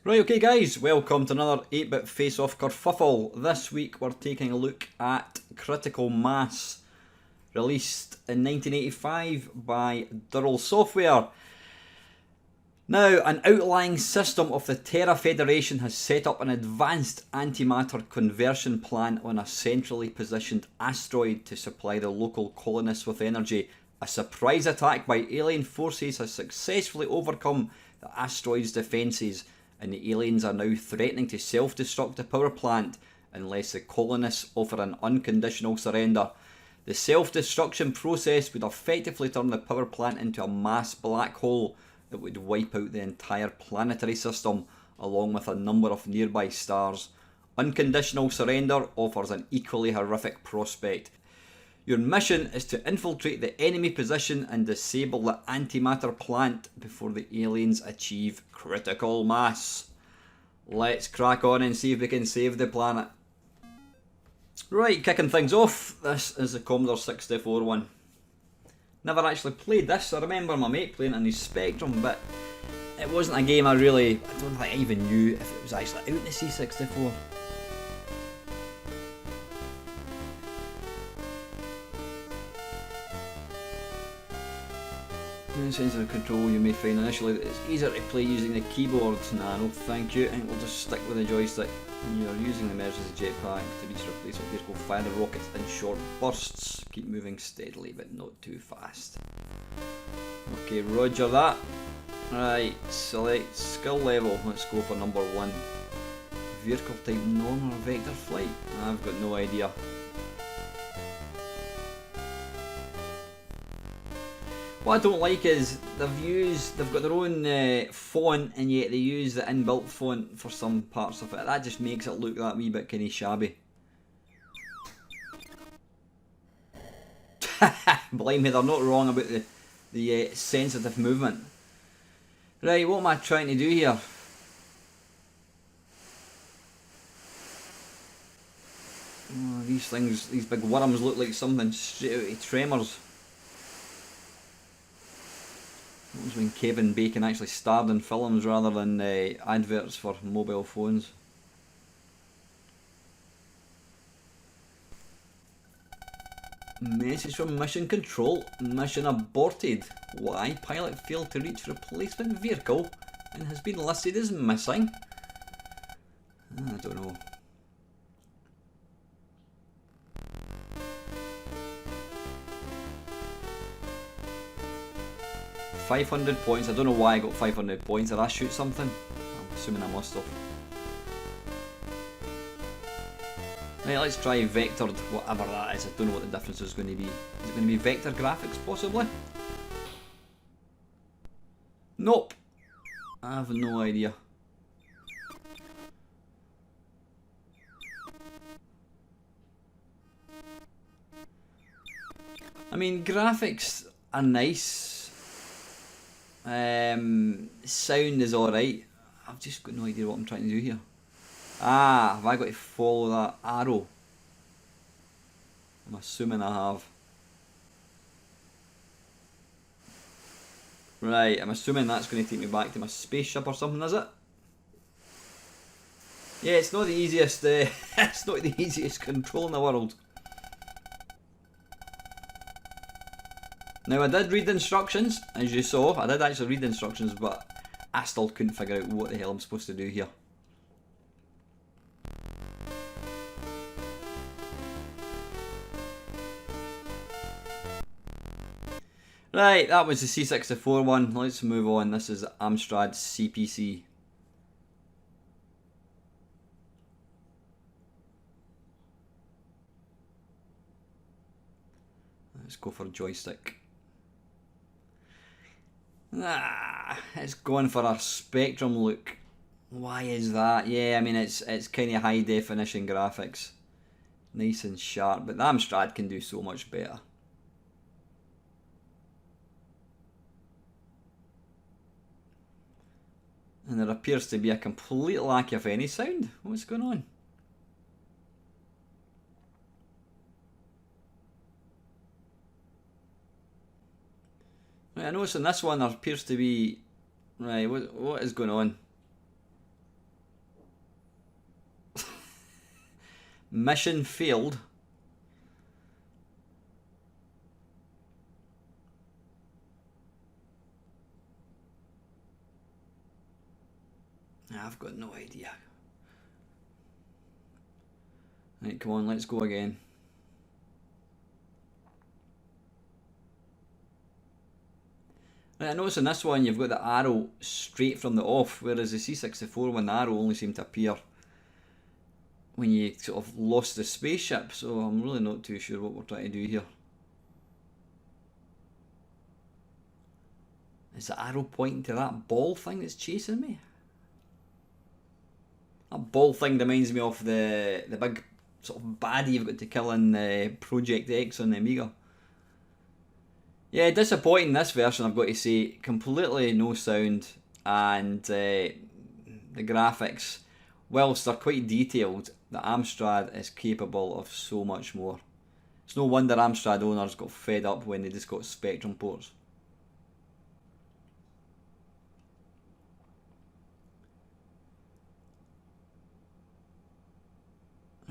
Right, okay guys, welcome to another 8-bit face-off kerfuffle. This week we're taking a look at Critical Mass, released in 1985 by Durrell Software. Now, an outlying system of the Terra Federation has set up an advanced antimatter conversion plant on a centrally positioned asteroid to supply the local colonists with energy. A surprise attack by alien forces has successfully overcome the asteroid's defences, and the aliens are now threatening to self-destruct the power plant unless the colonists offer an unconditional surrender. The self-destruction process would effectively turn the power plant into a mass black hole that would wipe out the entire planetary system, along with a number of nearby stars. Unconditional surrender offers an equally horrific prospect. Your mission is to infiltrate the enemy position and disable the antimatter plant before the aliens achieve critical mass. Let's crack on and see if we can save the planet. Right, kicking things off, this is the Commodore 64 one. Never actually played this. I remember my mate playing it on his Spectrum, but it wasn't a game I don't think I even knew if it was actually out in the C64. In sense of control, you may find initially that it's easier to play using the keyboard. Nah, no thank you. I think we'll just stick with the joystick. And you're using the emergency jetpack to reach replacement vehicle. Fire the rockets in short bursts. Keep moving steadily, but not too fast. Okay, roger that. Right, select skill level. Let's go for number 1. Vehicle type normal or vector flight? I've got no idea. What I don't like is they've got their own font, and yet they use the inbuilt font for some parts of it. That just makes it look that wee bit kinda shabby. Blimey, they're not wrong about the sensitive movement. Right, what am I trying to do here? Oh, these big worms look like something straight out of Tremors. That was when Kevin Bacon actually starred in films rather than adverts for mobile phones. Message from Mission Control. Mission aborted. Why? Pilot failed to reach replacement vehicle and has been listed as missing. I don't know. $500 points. I don't know why I got 500 points. Did I shoot something? I'm assuming I must have. Right, let's try vectored, whatever that is. I don't know what the difference is going to be. Is it going to be vector graphics, possibly? Nope. I have no idea. I mean, graphics are nice. Sound is alright. I've just got no idea what I'm trying to do here. Ah, have I got to follow that arrow? I'm assuming I have. Right, I'm assuming that's going to take me back to my spaceship or something, is it? Yeah, it's not the easiest. It's not the easiest control in the world. Now, I did read the instructions, as you saw. I did actually read the instructions, but I still couldn't figure out what the hell I'm supposed to do here. Right, that was the C64 one. Let's move on. This is Amstrad CPC. Let's go for joystick. It's going for a Spectrum look. Why is that? Yeah, I mean it's kind of high definition graphics, nice and sharp, but the Amstrad can do so much better. And there appears to be a complete lack of any sound. What's going on? Right, I notice in this one there appears to be... Right, what is going on? Mission failed. I've got no idea. Right, come on, let's go again. Right, I notice in this one you've got the arrow straight from the off, whereas the C64 one, the arrow only seemed to appear when you sort of lost the spaceship, so I'm really not too sure what we're trying to do here. Is the arrow pointing to that ball thing that's chasing me? That ball thing reminds me of the big sort of baddie you've got to kill in Project X on the Amiga. Yeah, disappointing this version, I've got to say. Completely no sound, and the graphics, whilst they're quite detailed, the Amstrad is capable of so much more. It's no wonder Amstrad owners got fed up when they just got Spectrum ports.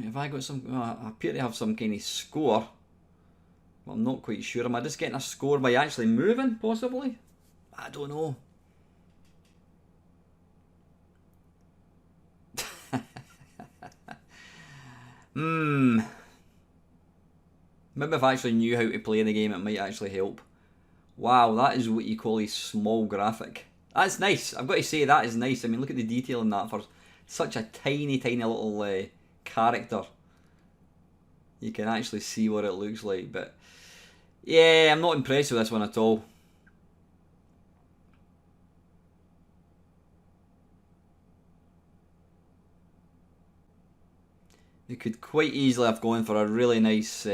Have I got some... I appear to have some kind of score. Well, I'm not quite sure. Am I just getting a score by actually moving, possibly? I don't know. Maybe if I actually knew how to play the game, it might actually help. Wow, that is what you call a small graphic. That's nice. I've got to say, that is nice. I mean, look at the detail in that for such a tiny, tiny little character. You can actually see what it looks like, but yeah, I'm not impressed with this one at all. They could quite easily have gone for a really nice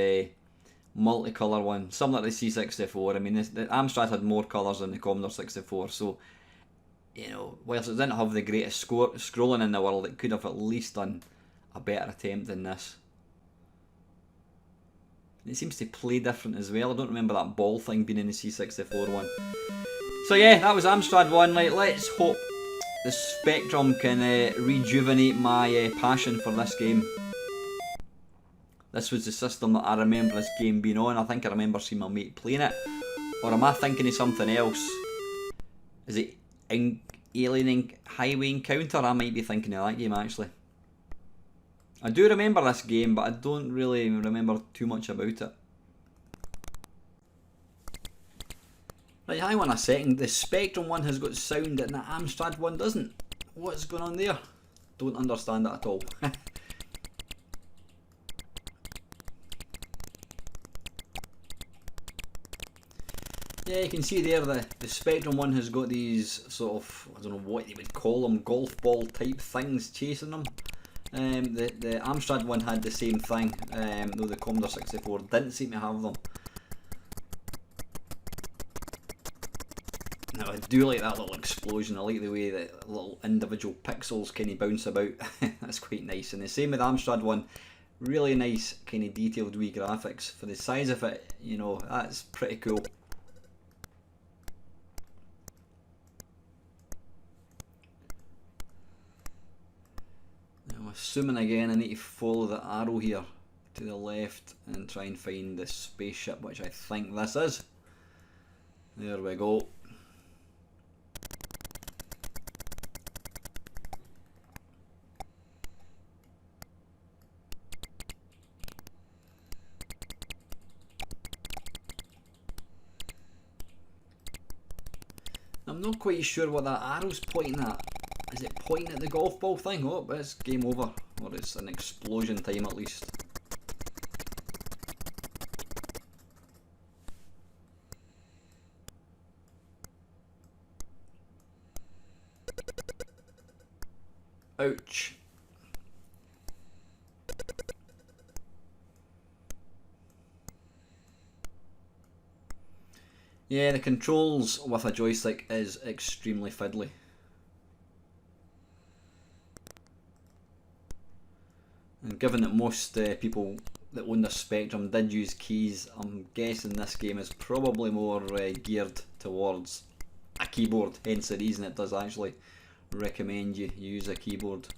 multicolour one, similar to the C64. I mean, the Amstrad had more colours than the Commodore 64, so, you know, whilst it didn't have the greatest scrolling in the world, it could have at least done a better attempt than this. It seems to play different as well. I don't remember that ball thing being in the C64 one. So yeah, that was Amstrad 1. Right, let's hope the Spectrum can rejuvenate my passion for this game. This was the system that I remember this game being on. I think I remember seeing my mate playing it. Or am I thinking of something else? Is it Alien Highway Encounter? I might be thinking of that game actually. I do remember this game, but I don't really remember too much about it. Right, hang on a second. The Spectrum one has got sound and the Amstrad one doesn't. What's going on there? Don't understand that at all. Yeah, you can see there the Spectrum one has got these sort of, I don't know what you would call them, golf ball type things chasing them. The Amstrad one had the same thing, though the Commodore 64 didn't seem to have them. Now I do like that little explosion. I like the way that little individual pixels kind of bounce about. That's quite nice. And the same with the Amstrad one, really nice kind of detailed wee graphics. For the size of it, you know, that's pretty cool. Assuming again I need to follow the arrow here to the left and try and find the spaceship, which I think this is. There we go. I'm not quite sure what that arrow's pointing at. Is it pointing at the golf ball thing? Oh, it's game over. Or it's an explosion time at least. Ouch. Yeah, the controls with a joystick is extremely fiddly. And given that most people that own the Spectrum did use keys, I'm guessing this game is probably more geared towards a keyboard, hence the reason it does actually recommend you use a keyboard.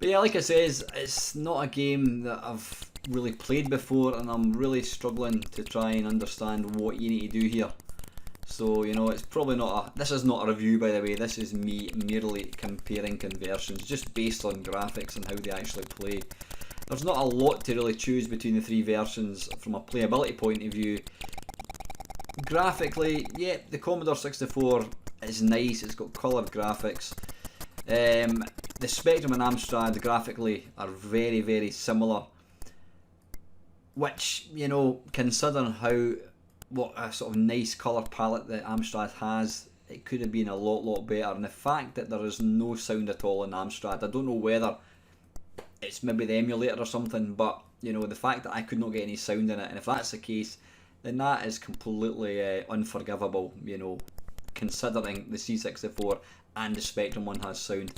But yeah, like I says, it's not a game that I've really played before, and I'm really struggling to try and understand what you need to do here. So, you know, it's probably not a... This is not a review, by the way. This is me merely comparing conversions, just based on graphics and how they actually play. There's not a lot to really choose between the three versions from a playability point of view. Graphically, yeah, the Commodore 64 is nice. It's got coloured graphics. The Spectrum and Amstrad graphically are very, very similar. Which, you know, considering what a sort of nice colour palette that Amstrad has, it could have been a lot better. And the fact that there is no sound at all in Amstrad, I don't know whether it's maybe the emulator or something, but you know, the fact that I could not get any sound in it, and if that's the case, then that is completely unforgivable, you know, considering the C64 and the Spectrum one has sound.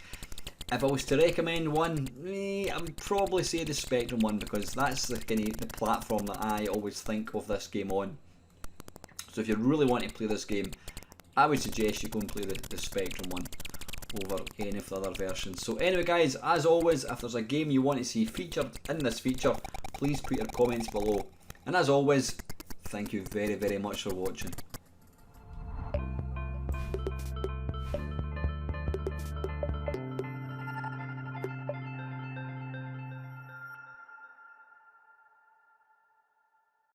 If I was to recommend one, I would probably say the Spectrum one, because that's the kind of the platform that I always think of this game on. So if you really want to play this game, I would suggest you go and play the Spectrum one over any of the other versions. So anyway guys, as always, if there's a game you want to see featured in this feature, please put your comments below. And as always, thank you very much for watching.